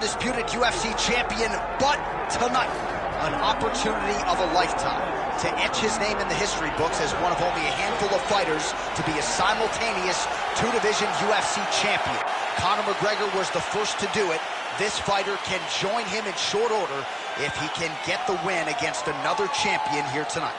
undisputed UFC champion, but tonight, an opportunity of a lifetime to etch his name in the history books as one of only a handful of fighters to be a simultaneous two-division UFC champion. Conor McGregor was the first to do it. This fighter can join him in short order if he can get the win against another champion here tonight.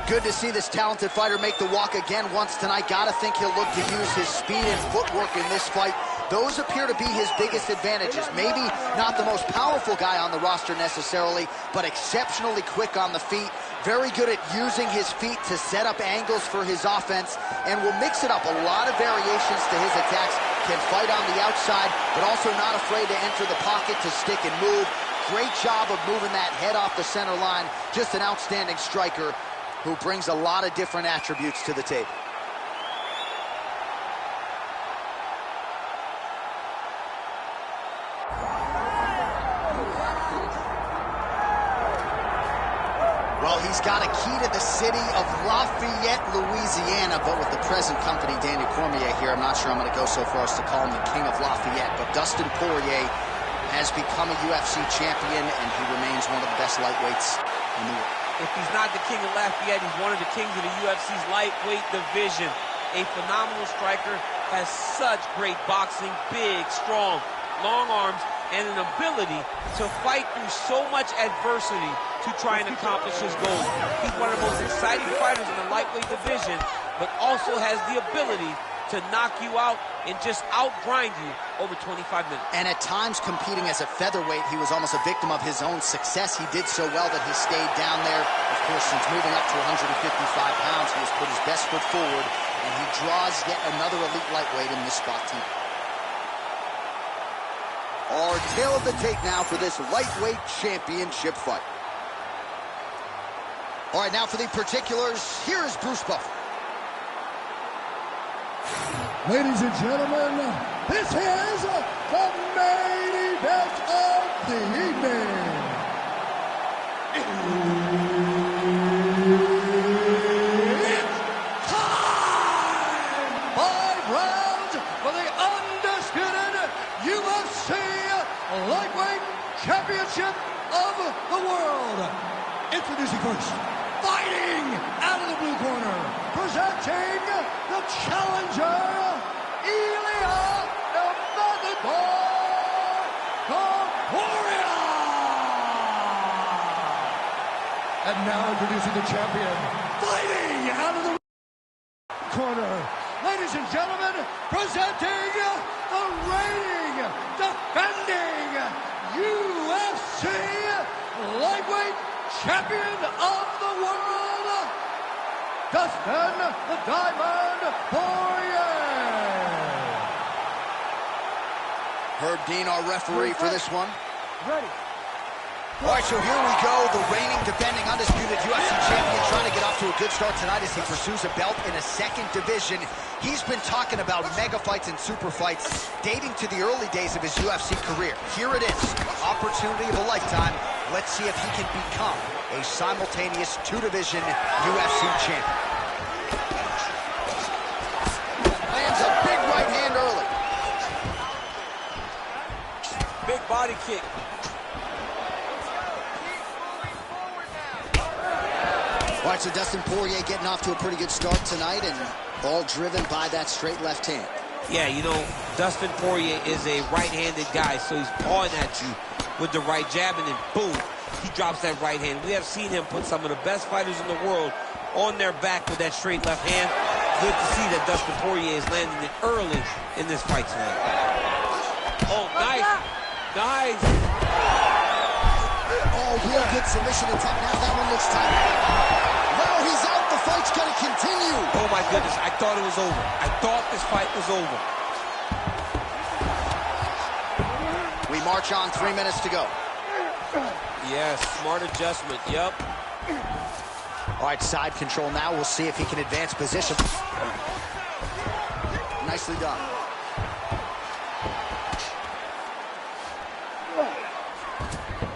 Good to see this talented fighter make the walk again once tonight. Gotta think he'll look to use his speed and footwork in this fight. Those appear to be his biggest advantages. Maybe not the most powerful guy on the roster necessarily, but exceptionally quick on the feet. Very good at using his feet to set up angles for his offense, and will mix it up. A lot of variations to his attacks. Can fight on the outside, but also not afraid to enter the pocket to stick and move. Great job of moving that head off the center line. Just an outstanding striker who brings a lot of different attributes to the table. Well, he's got a key to the city of Lafayette, Louisiana, but with the present company, Daniel Cormier here, I'm not sure I'm going to go so far as to call him the King of Lafayette, but Dustin Poirier has become a UFC champion, and he remains one of the best lightweights in the world. If he's not the King of Lafayette, he's one of the kings of the UFC's lightweight division. A phenomenal striker, has such great boxing, big, strong, long arms, and an ability to fight through so much adversity to try and accomplish his goals. He's one of the most exciting fighters in the lightweight division, but also has the ability to knock you out and just outgrind you over 25 minutes. And at times, competing as a featherweight, he was almost a victim of his own success. He did so well that he stayed down there. Of course, since moving up to 155 pounds, he has put his best foot forward, and he draws yet another elite lightweight in this spot tonight. Our tail of the tape now for this lightweight championship fight. All right, now for the particulars, here is Bruce Buffer. Ladies and gentlemen, this is the main event of the evening. It's time! 5 rounds for the undisputed UFC Lightweight Championship of the world. Introducing first, fighting out of the blue corner, presenting the challenger, Ilia Matador Topuria. And now introducing the champion, fighting out of the corner, ladies and gentlemen, presenting the reigning, defending UFC Lightweight Champion of the world, Dustin the Diamond Poirier. Herb Dean, our referee for this one. Ready. All right, so here we go. The reigning, defending, undisputed UFC champion trying to get off to a good start tonight as he pursues a belt in a second division. He's been talking about mega fights and super fights dating to the early days of his UFC career. Here it is, opportunity of a lifetime. Let's see if he can become a simultaneous two-division UFC champion. Lands a big right hand early. Big body kick. All right, so Dustin Poirier getting off to a pretty good start tonight, and all driven by that straight left hand. Yeah, you know, Dustin Poirier is a right-handed guy, so he's pawing at you with the right jab, and then boom, he drops that right hand. We have seen him put some of the best fighters in the world on their back with that straight left hand. Good to see that Dustin Poirier is landing it early in this fight tonight. Oh, nice. Nice. Oh, real good submission attempt. Now that one looks tight. No, he's out. The fight's going to continue. Oh, my goodness. I thought it was over. I thought this fight was over. We march on, 3 minutes to go. Yes, smart adjustment. Yep. All right, side control now. We'll see if he can advance position. Nicely done.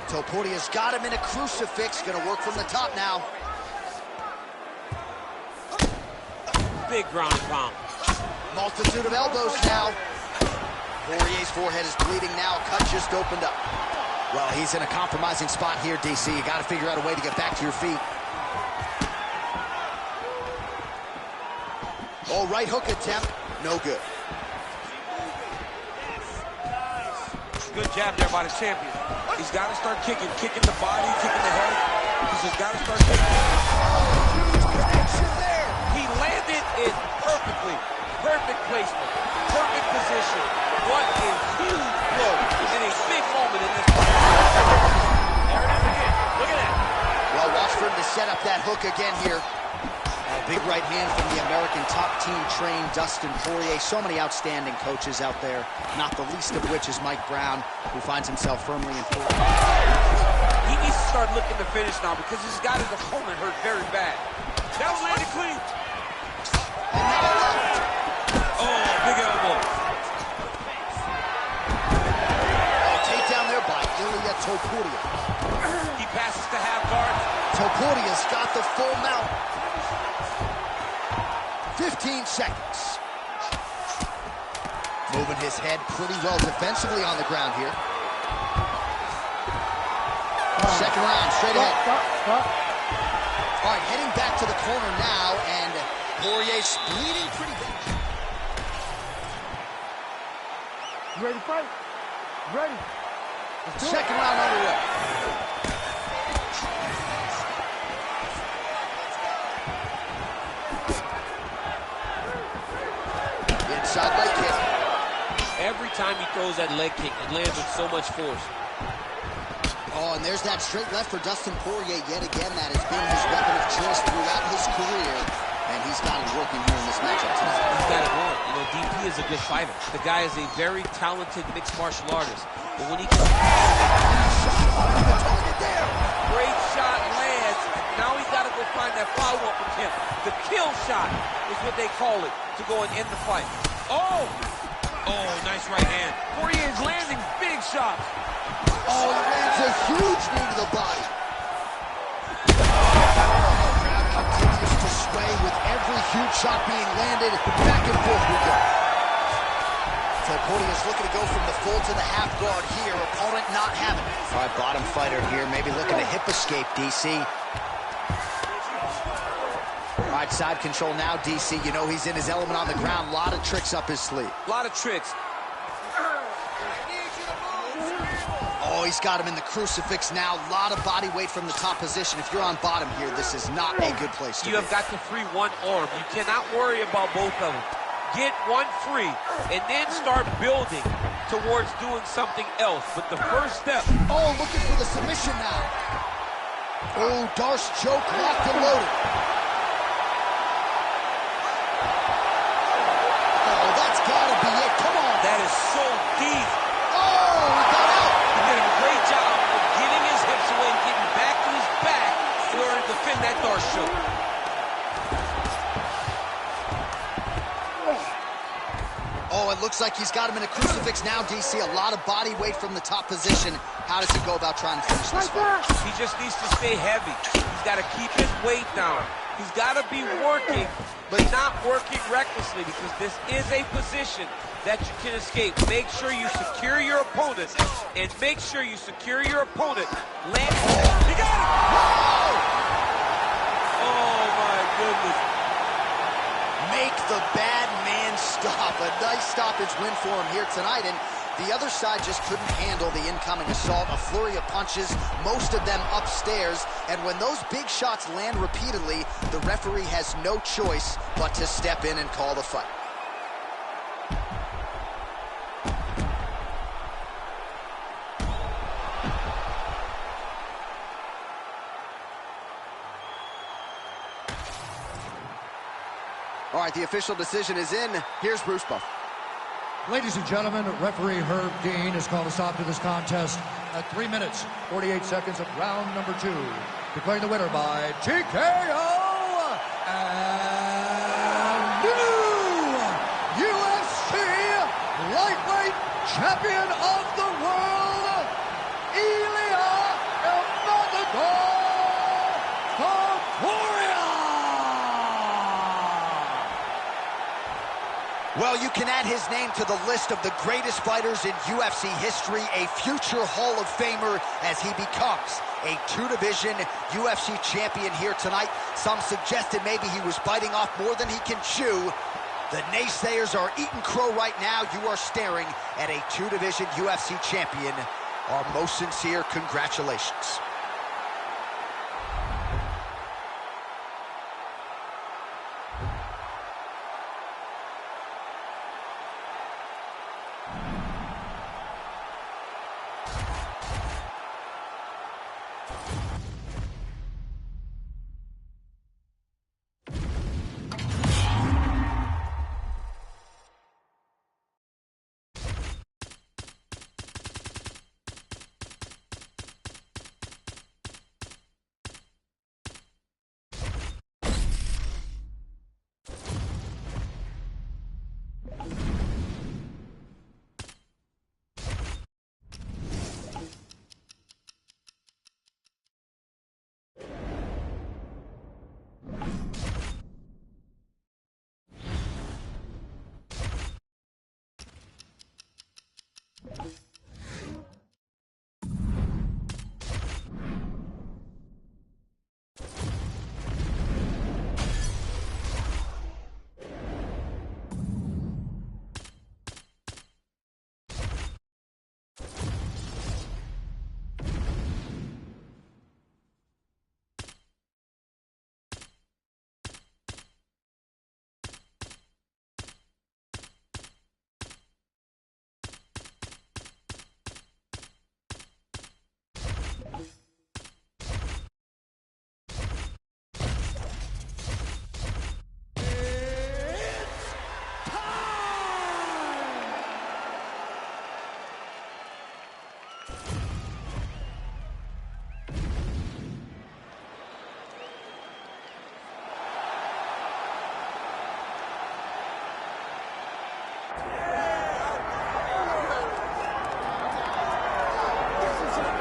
Topuria's got him in a crucifix. Going to work from the top now. Big ground and pound. Multitude of elbows now. Poirier's forehead is bleeding now. Cut just opened up. Well, he's in a compromising spot here, DC. You got to figure out a way to get back to your feet. Oh, right hook attempt. No good. Good jab there by the champion. He's got to start kicking the body, kicking the head. He's just got to start kicking. There. He landed it perfectly. Perfect placement. Perfect position. What a huge blow in a big moment in this fight. There it is again. Look at that. Well, watch for him to set up that hook again here. A big right hand from the American top team trained Dustin Poirier. So many outstanding coaches out there, not the least of which is Mike Brown, who finds himself firmly in fourth. He needs to start looking to finish now because he's got his opponent hurt very bad. That was landed clean. Oh, big elbow. Takedown there by Ilia Topuria. He passes to half guard. Topuria's got the full mount. 15 seconds. Moving his head pretty well defensively on the ground here. Second round, straight ahead. All right, heading back to the corner now, and Poirier's bleeding pretty bad. You ready to fight? Ready. Second round underway. Inside leg kick. Every time he throws that leg kick, it lands with so much force. Oh, and there's that straight left for Dustin Poirier yet again. That has been his weapon of choice throughout his career. And he's got it working here in this matchup tonight. He's got it going. You know, DP is a good fighter. The guy is a very talented mixed martial artist. But when he can... Great shot lands. Now he's got to go find that follow-up attempt. The kill shot is what they call it to go and end the fight. Oh! Oh, nice right hand. Poirier is landing big shots. Oh, he lands a huge knee to the body. Continues to sway with every huge shot being landed. Back and forth we go. Topuria is looking to go from the full to the half guard here. Opponent not having it. All right, bottom fighter here, maybe looking to hip escape, DC. All right, side control now, DC. You know he's in his element on the ground. A lot of tricks up his sleeve. A lot of tricks. Oh, he's got him in the crucifix now. A lot of body weight from the top position. If you're on bottom here, this is not a good place to be. You have got to free one arm. You cannot worry about both of them. Get one free, and then start building towards doing something else. But the first step... Oh, looking for the submission now. Oh, Darce choke, locked and loaded. Oh, that's gotta be it. Come on. That is so deep. Oh, he got out. He did a great job of getting his hips away and getting back to his back in order to defend that Darce choke. Oh, it looks like he's got him in a crucifix now, DC. A lot of body weight from the top position. How does he go about trying to finish this fight? He just needs to stay heavy. He's got to keep his weight down. He's got to be working, but not working recklessly, because this is a position that you can escape. Make sure you secure your opponent, and make sure you secure your opponent. Land. He got it! Oh, my goodness. Make the bad man stop. A nice stoppage win for him here tonight, and the other side just couldn't handle the incoming assault. A flurry of punches, most of them upstairs, and when those big shots land repeatedly, the referee has no choice but to step in and call the fight. All right, the official decision is in. Here's Bruce Buffer. Ladies and gentlemen, referee Herb Dean has called a stop to this contest at 3 minutes, 48 seconds of round number 2. Declaring the winner by TKO and new UFC lightweight champion of the world, Ilia Topuria. Well, Well, you can add his name to the list of the greatest fighters in UFC history, a future Hall of Famer as he becomes a two-division UFC champion here tonight. Some suggested maybe he was biting off more than he can chew. The naysayers are eating crow right now. You are staring at a two-division UFC champion. Our most sincere congratulations.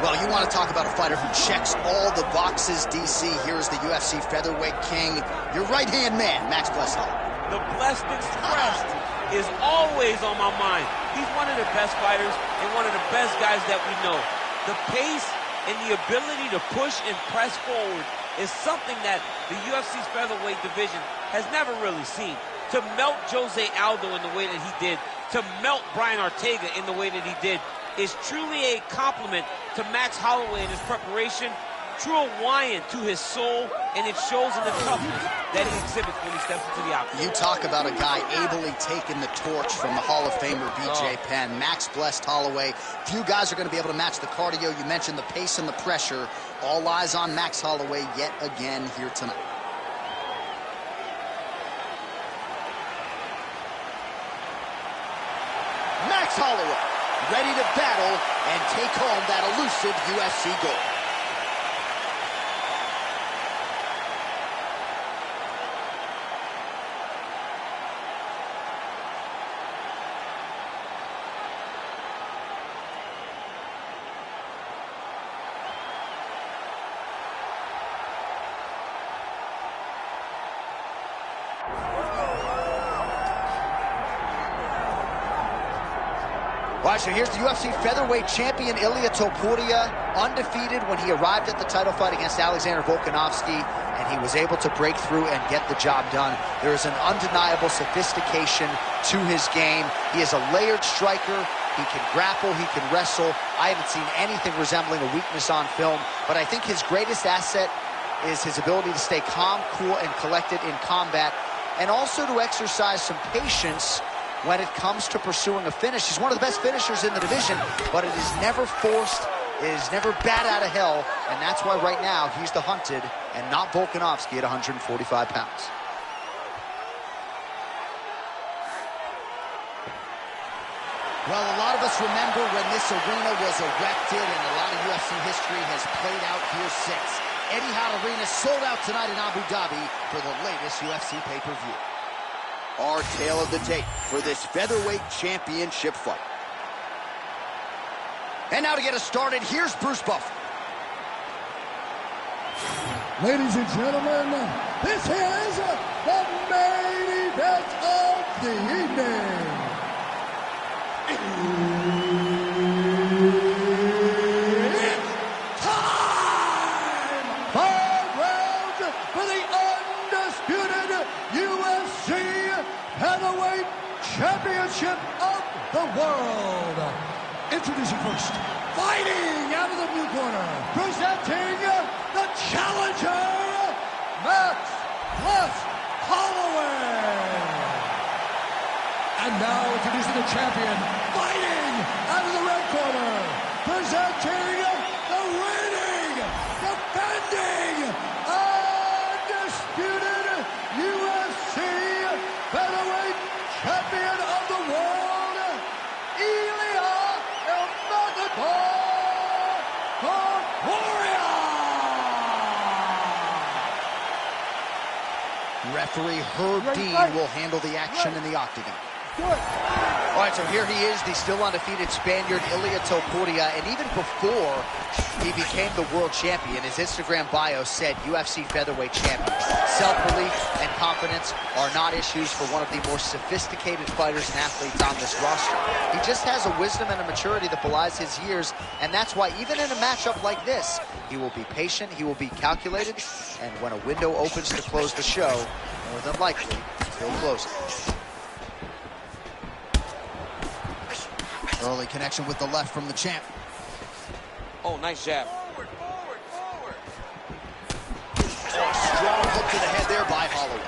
Well, you want to talk about a fighter who checks all the boxes, DC. Here's the UFC featherweight king, your right-hand man, Max Bless Holloway. The Blessed Express is always on my mind. He's one of the best fighters and one of the best guys that we know. The pace and the ability to push and press forward is something that the UFC's featherweight division has never really seen. To melt Jose Aldo in the way that he did, to melt Brian Ortega in the way that he did, is truly a compliment to Max Holloway in his preparation, true Hawaiian to his soul, and it shows in the toughness that he exhibits when he steps into the octagon. You talk about a guy ably taking the torch from the Hall of Famer BJ Penn. Max Blessed Holloway. Few guys are going to be able to match the cardio. You mentioned the pace and the pressure. All eyes on Max Holloway yet again here tonight. Max Holloway, ready to battle and take home that elusive UFC gold. All right, so here's the UFC featherweight champion, Ilia Topuria, undefeated when he arrived at the title fight against Alexander Volkanovski, and he was able to break through and get the job done. There is an undeniable sophistication to his game. He is a layered striker. He can grapple, he can wrestle. I haven't seen anything resembling a weakness on film, but I think his greatest asset is his ability to stay calm, cool, and collected in combat, and also to exercise some patience when it comes to pursuing a finish. He's one of the best finishers in the division, but it is never forced, it is never bat out of hell, and that's why right now he's the hunted and not Volkanovski at 145 pounds. Well, a lot of us remember when this arena was erected, and a lot of UFC history has played out here since. Etihad Arena sold out tonight in Abu Dhabi for the latest UFC pay-per-view. Our tale of the tape for this featherweight championship fight. And now to get us started, here's Bruce Buffer. Ladies and gentlemen, this is the main event of the evening. For the undisputed UFC Heavyweight Championship of the world. Introducing first, fighting out of the blue corner, presenting the challenger, Max Holloway. And now introducing the champion, fighting out of the red corner, presenting the reigning, defending, undisputed UFC Featherweight Champion of the world, Ilia El Matador Topuria. Referee Herb Dean will handle the action in the octagon. All right, so here he is, the still undefeated Spaniard, Ilia Topuria, and even before he became the world champion, his Instagram bio said UFC featherweight champion. Self-belief and confidence are not issues for one of the more sophisticated fighters and athletes on this roster. He just has a wisdom and a maturity that belies his years, and that's why even in a matchup like this, he will be patient, he will be calculated, and when a window opens to close the show, more than likely, he'll close it. Early connection with the left from the champ. Oh, nice jab. Oh, strong hook to the head there by Holloway.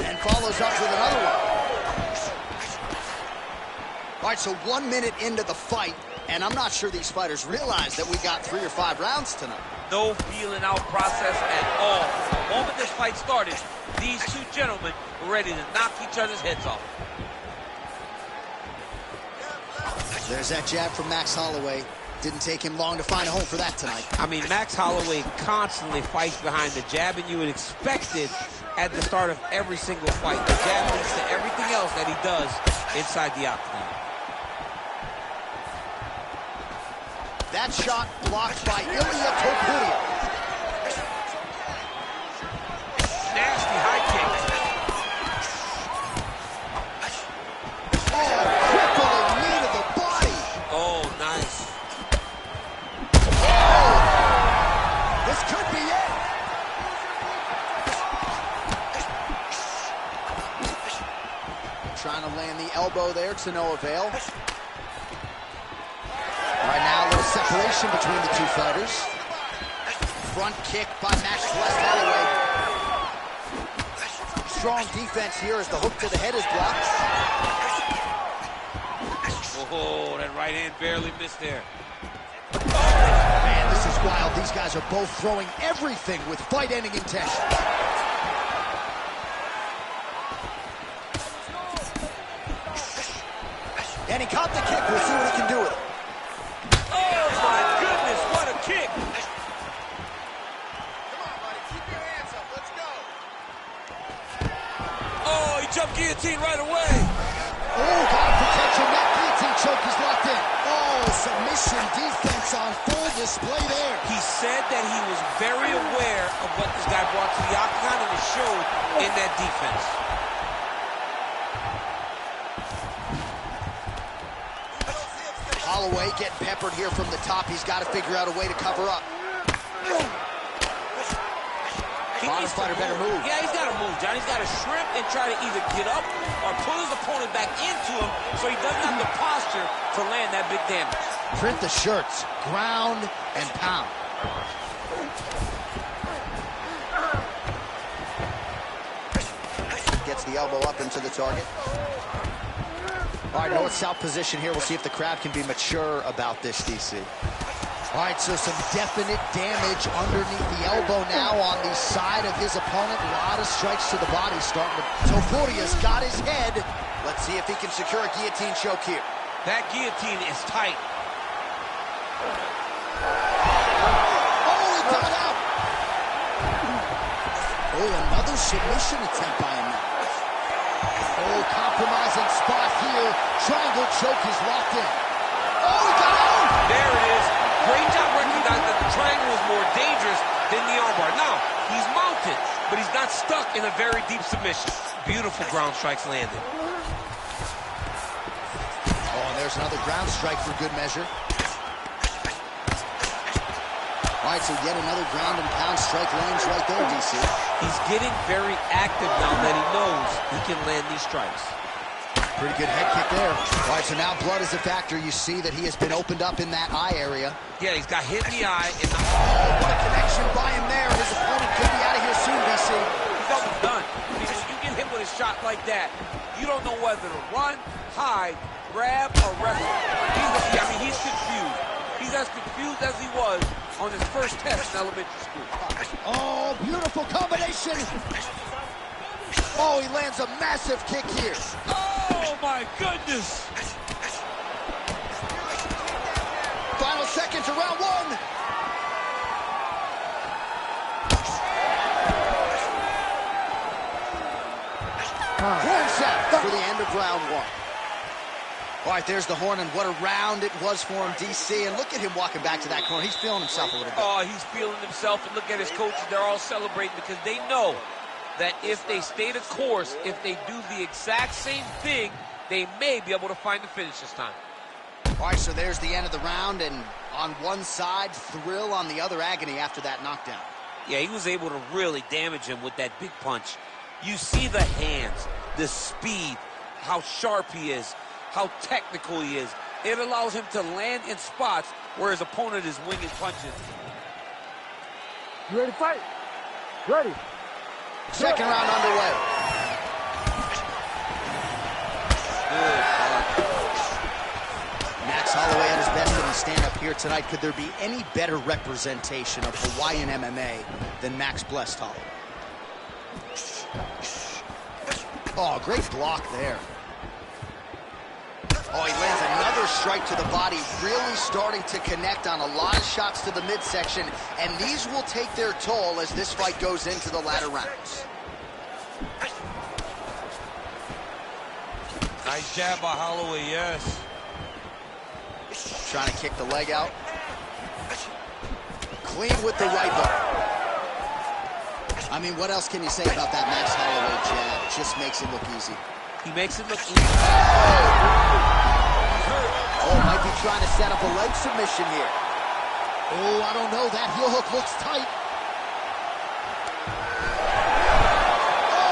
And follows up with another one. All right, so 1 minute into the fight, and I'm not sure these fighters realize that we got 3 or 5 rounds tonight. No feeling out process at all. The moment this fight started, these two gentlemen were ready to knock each other's heads off. There's that jab from Max Holloway. Didn't take him long to find a home for that tonight. I mean, Max Holloway constantly fights behind the jab, and you would expect it at the start of every single fight. The jab leads to everything else that he does inside the octagon. That shot blocked by Ilia Topuria. Nasty high kick. Oh, crippling knee to the body. Oh, nice. Oh, this could be it. Trying to land the elbow there to no avail. All right, now a little separation between the two fighters. Front kick by Max Holloway. Strong defense here as the hook to the head is blocked. Oh, that right hand barely missed there. Man, this is wild. These guys are both throwing everything with fight-ending intention. And he caught the kick. We'll see what he can do with it. Oh, my goodness, what a kick. Come on, buddy. Keep your hands up. Let's go. Oh, he jumped guillotine right away. Oh, got a protection. That guillotine choke is locked in. Oh, submission defense on full display there. He said that he was very aware of what this guy brought to the octagon, and it showed in that defense. Holloway getting peppered here from the top. He's got to figure out a way to cover up. Bottom fighter better move. Yeah, he's got to move, John. He's got to shrimp and try to either get up or pull his opponent back into him so he doesn't have the posture to land that big damage. Print the shirts. Ground and pound. Gets the elbow up into the target. All right, north-south position here. We'll see if the crowd can be mature about this, DC. All right, so some definite damage underneath the elbow now on the side of his opponent. A lot of strikes to the body starting to... Topuria's got his head. Let's see if he can secure a guillotine choke here. That guillotine is tight. Oh, he got out. Oh, another submission attempt by him now. Oh, compromising spot here. Triangle choke is locked in. Oh, he got out! There it is. Great job recognizing that the triangle was more dangerous than the armbar. Now, he's mounted, but he's not stuck in a very deep submission. Beautiful ground strikes landed. there's another ground strike for good measure. All right, so yet another ground and pound strike lands right there, DC. He's getting very active now that he knows he can land these strikes. Pretty good head kick there. All right, so now blood is a factor. You see that he has been opened up in that eye area. Yeah, he's got hit in the eye. And oh, what a connection by him there. His opponent could be out of here soon, DC. He's almost done. Because you get hit with a shot like that, you don't know whether to run, hide, grab, or wrestle. He's confused. He's as confused as he was on his first test in elementary school. Oh, beautiful combination. Oh, he lands a massive kick here. Oh, my goodness. Final seconds of round one. Horn set for the end of round one. All right, there's the horn, and what a round it was for him, DC. And look at him walking back to that corner. He's feeling himself a little bit. Oh, he's feeling himself. And look at his coaches. They're all celebrating because they know that if they stay the course, if they do the exact same thing, they may be able to find the finish this time. All right, so there's the end of the round, and on one side, thrill, on the other, agony after that knockdown. Yeah, he was able to really damage him with that big punch. You see the hands, the speed, how sharp he is, how technical he is. It allows him to land in spots where his opponent is winging punches. You ready to fight? Ready. Second round underway. Good punch. Max Holloway at his best in the stand-up here tonight. Could there be any better representation of Hawaiian MMA than Max Blessed Holloway? Oh, great block there. Oh, he lands another strike to the body, really starting to connect on a lot of shots to the midsection, and these will take their toll as this fight goes into the latter rounds. Nice jab by Holloway, yes. Trying to kick the leg out. Clean with the right hook. I mean, what else can you say about that Max Holloway jab? Just makes it look easy. He makes it look easy. Oh, might be trying to set up a leg submission here. Oh, I don't know. That heel hook looks tight.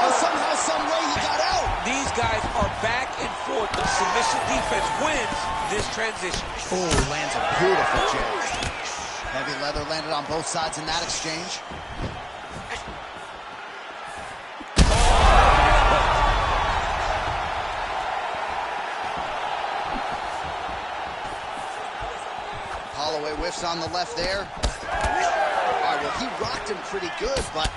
Oh, somehow, some way he got out. These guys are back and forth. The submission defense wins this transition. Oh, lands a beautiful jab. Heavy leather landed on both sides in that exchange. Holloway whiffs on the left there. All right, well, he rocked him pretty good, but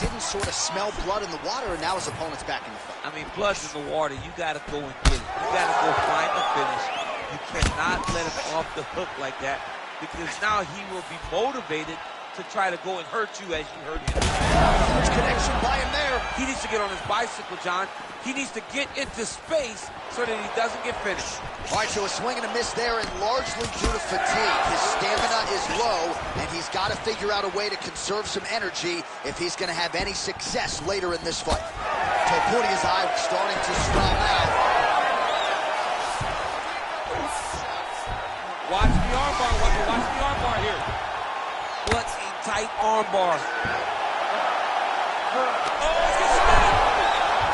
didn't sort of smell blood in the water, and now his opponent's back in the fight. I mean, blood's in the water. You got to go and get it. You got to go find the finish. You cannot let him off the hook like that, because now he will be motivated to try to go and hurt you as you hurt him. Huge connection by him there. He needs to get on his bicycle, John. He needs to get into space so that he doesn't get finished. All right, so a swing and a miss there, and largely due to fatigue. His stamina is low, and he's got to figure out a way to conserve some energy if he's going to have any success later in this fight. Topuria's eye starting to swell now. Watch the armbar, watch the armbar here. What a tight armbar.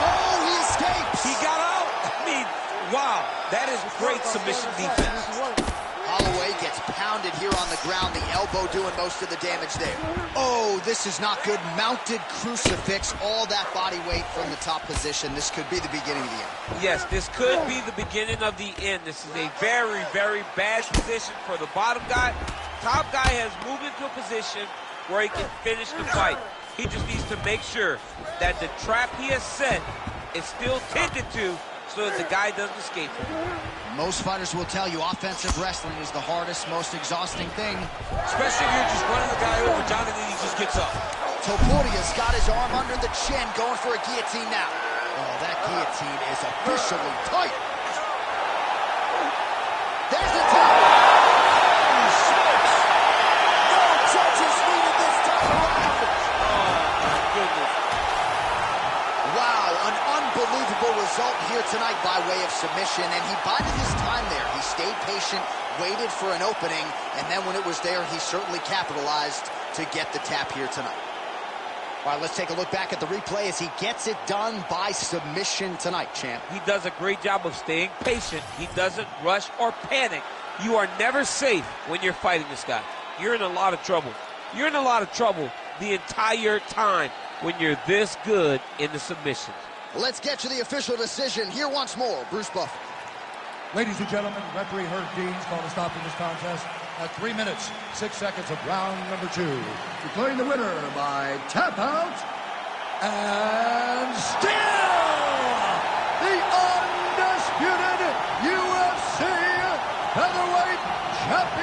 Oh, he escapes. He got out. I mean, wow, that is great submission defense. Holloway gets pounded here on the ground, the elbow doing most of the damage there. Oh, this is not good. Mounted crucifix, all that body weight from the top position. This could be the beginning of the end. Yes, this could be the beginning of the end. This is a very, very bad position for the bottom guy. Top guy has moved into a position where he can finish the fight. He just needs to make sure that the trap he has set is still tended to so that the guy doesn't escape. Most fighters will tell you offensive wrestling is the hardest, most exhausting thing. Especially if you're just running the guy over, John, and then he just gets up. Topuria's got his arm under the chin, going for a guillotine now. Oh, that guillotine is officially tight. There's the tap. Holy smokes. No judges needed this time around. Oh, my goodness. Wow, an unbelievable result here tonight by way of submission. submission, and he bided his time there. He stayed patient, waited for an opening, and then when it was there, he certainly capitalized to get the tap here tonight. All right, let's take a look back at the replay as he gets it done by submission tonight, champ. He does a great job of staying patient. He doesn't rush or panic. You are never safe when you're fighting this guy. You're in a lot of trouble. You're in a lot of trouble the entire time when you're this good in the submissions. Let's get to the official decision. Here once more, Bruce Buffer. Ladies and gentlemen, referee Herb Dean's called a stop to this contest at 3 minutes, 6 seconds of round number 2. Declaring the winner by tap out, and still the undisputed UFC featherweight champion.